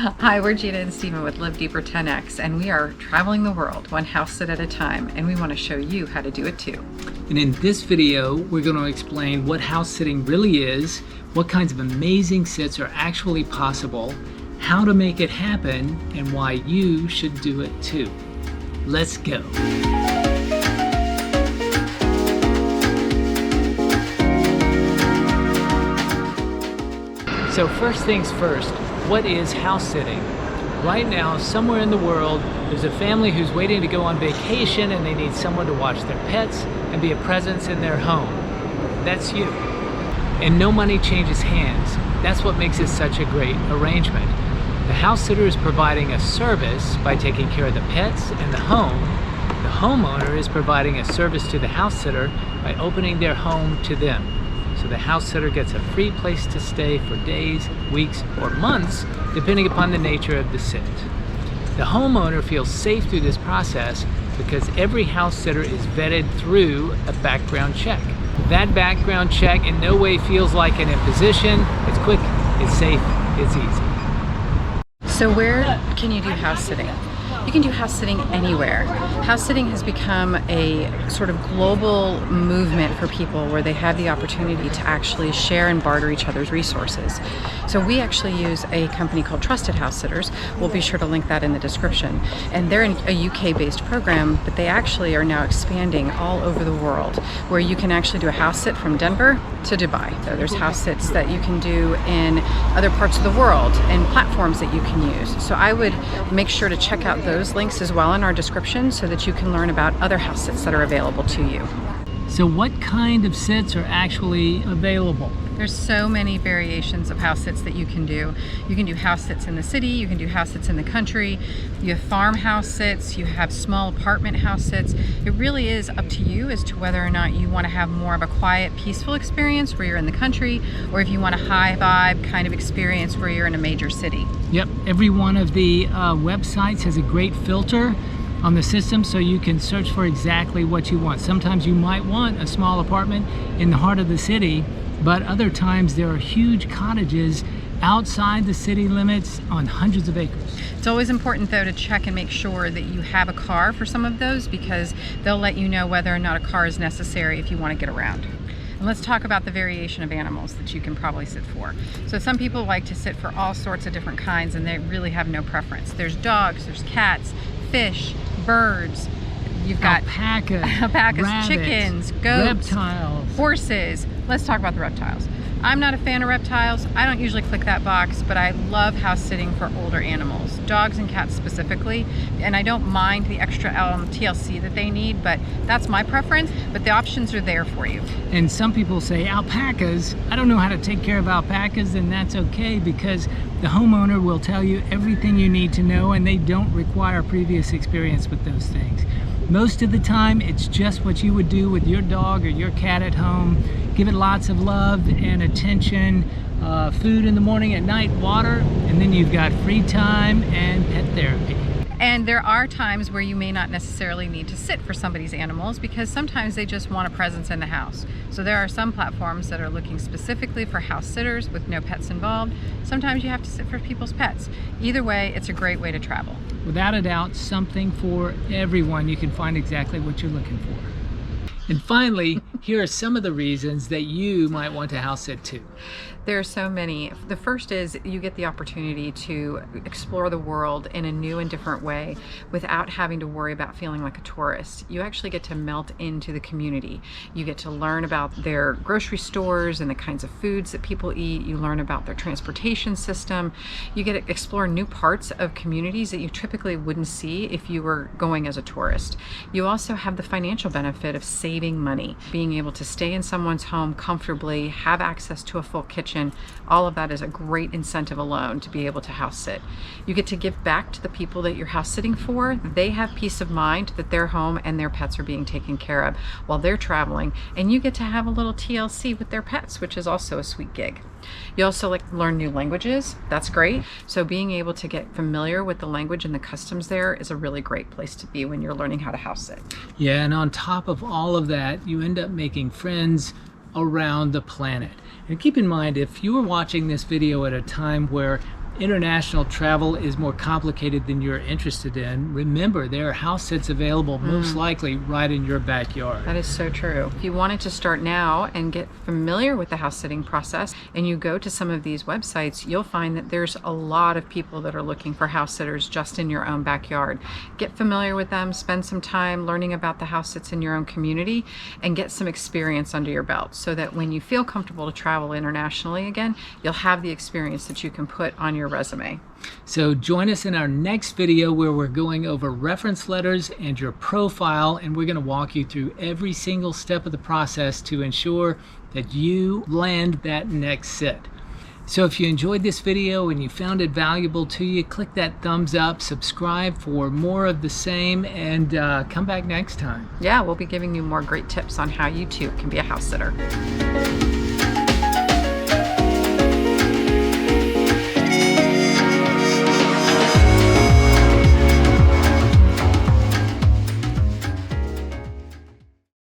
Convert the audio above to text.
Hi, we're Gina and Steven with Live Deeper 10X, and we are traveling the world one house sit at a time, and we want to show you how to do it too. And in this video, we're going to explain what house sitting really is, what kinds of amazing sits are actually possible, how to make it happen, and why you should do it too. Let's go. So first things first, what is house sitting? Right now, somewhere in the world, there's a family who's waiting to go on vacation and they need someone to watch their pets and be a presence in their home. That's you. And no money changes hands. That's what makes it such a great arrangement. The house sitter is providing a service by taking care of the pets and the home. The homeowner is providing a service to the house sitter by opening their home to them. So the house sitter gets a free place to stay for days, weeks, or months, depending upon the nature of the sit. The homeowner feels safe through this process because every house sitter is vetted through a background check. That background check in no way feels like an imposition. It's quick, it's safe, it's easy. So where can you do house sitting? You can do house sitting anywhere. House sitting has become a sort of global movement for people where they have the opportunity to actually share and barter each other's resources. So we actually use a company called Trusted House Sitters. We'll be sure to link that in the description. And they're a UK-based program, but they actually are now expanding all over the world, where you can actually do a house sit from Denver to Dubai. So there's house sits that you can do in other parts of the world and platforms that you can use. So I would make sure to check out those links as well in our description so that you can learn about other house sits that are available to you. So what kind of sits are actually available? There's so many variations of house sits that you can do. You can do house sits in the city, you can do house sits in the country, you have farmhouse sits, you have small apartment house sits. It really is up to you as to whether or not you want to have more of a quiet, peaceful experience where you're in the country, or if you want a high vibe kind of experience where you're in a major city. Yep, every one of the websites has a great filter on the system, so you can search for exactly what you want. Sometimes you might want a small apartment in the heart of the city, but other times there are huge cottages outside the city limits on hundreds of acres. It's always important though to check and make sure that you have a car for some of those, because they'll let you know whether or not a car is necessary if you want to get around. And let's talk about the variation of animals that you can probably sit for. So some people like to sit for all sorts of different kinds and they really have no preference. There's dogs, there's cats, fish, birds, you've got alpacas, rabbits, chickens, goats, reptiles, horses. Let's talk about the reptiles. I'm not a fan of reptiles. I don't usually click that box, but I love house sitting for older animals, dogs and cats specifically, and I don't mind the extra TLC that they need, but that's my preference, but the options are there for you. And some people say alpacas. I don't know how to take care of alpacas, and that's okay because the homeowner will tell you everything you need to know, and they don't require previous experience with those things. Most of the time, it's just what you would do with your dog or your cat at home. Give it lots of love and attention, food in the morning, at night, water, and then you've got free time and pet therapy. And there are times where you may not necessarily need to sit for somebody's animals because sometimes they just want a presence in the house. So there are some platforms that are looking specifically for house sitters with no pets involved. Sometimes you have to sit for people's pets. Either way, it's a great way to travel. Without a doubt, something for everyone. You can find exactly what you're looking for. And finally, here are some of the reasons that you might want to house sit too. There are so many. The first is you get the opportunity to explore the world in a new and different way without having to worry about feeling like a tourist. You actually get to melt into the community. You get to learn about their grocery stores and the kinds of foods that people eat. You learn about their transportation system. You get to explore new parts of communities that you typically wouldn't see if you were going as a tourist. You also have the financial benefit of saving money, being able to stay in someone's home comfortably, have access to a full kitchen. All of that is a great incentive alone to be able to house sit. You get to give back to the people that you're house sitting for. They have peace of mind that their home and their pets are being taken care of while they're traveling, and you get to have a little TLC with their pets, which is also a sweet gig. You also learn new languages. That's great. So being able to get familiar with the language and the customs there is a really great place to be when you're learning how to house sit. Yeah, and on top of all of that, you end up making friends around the planet. And keep in mind, if you were watching this video at a time where international travel is more complicated than you're interested in, remember there are house sits available most likely right in your backyard. That is so true. If you wanted to start now and get familiar with the house sitting process and you go to some of these websites, you'll find that there's a lot of people that are looking for house sitters just in your own backyard. Get familiar with them, spend some time learning about the house sits in your own community, and get some experience under your belt so that when you feel comfortable to travel internationally again, you'll have the experience that you can put on your resume. So join us in our next video where we're going over reference letters and your profile, and we're going to walk you through every single step of the process to ensure that you land that next sit. So if you enjoyed this video and you found it valuable to you, click that thumbs up, subscribe for more of the same, and come back next time. Yeah, we'll be giving you more great tips on how you too can be a house sitter.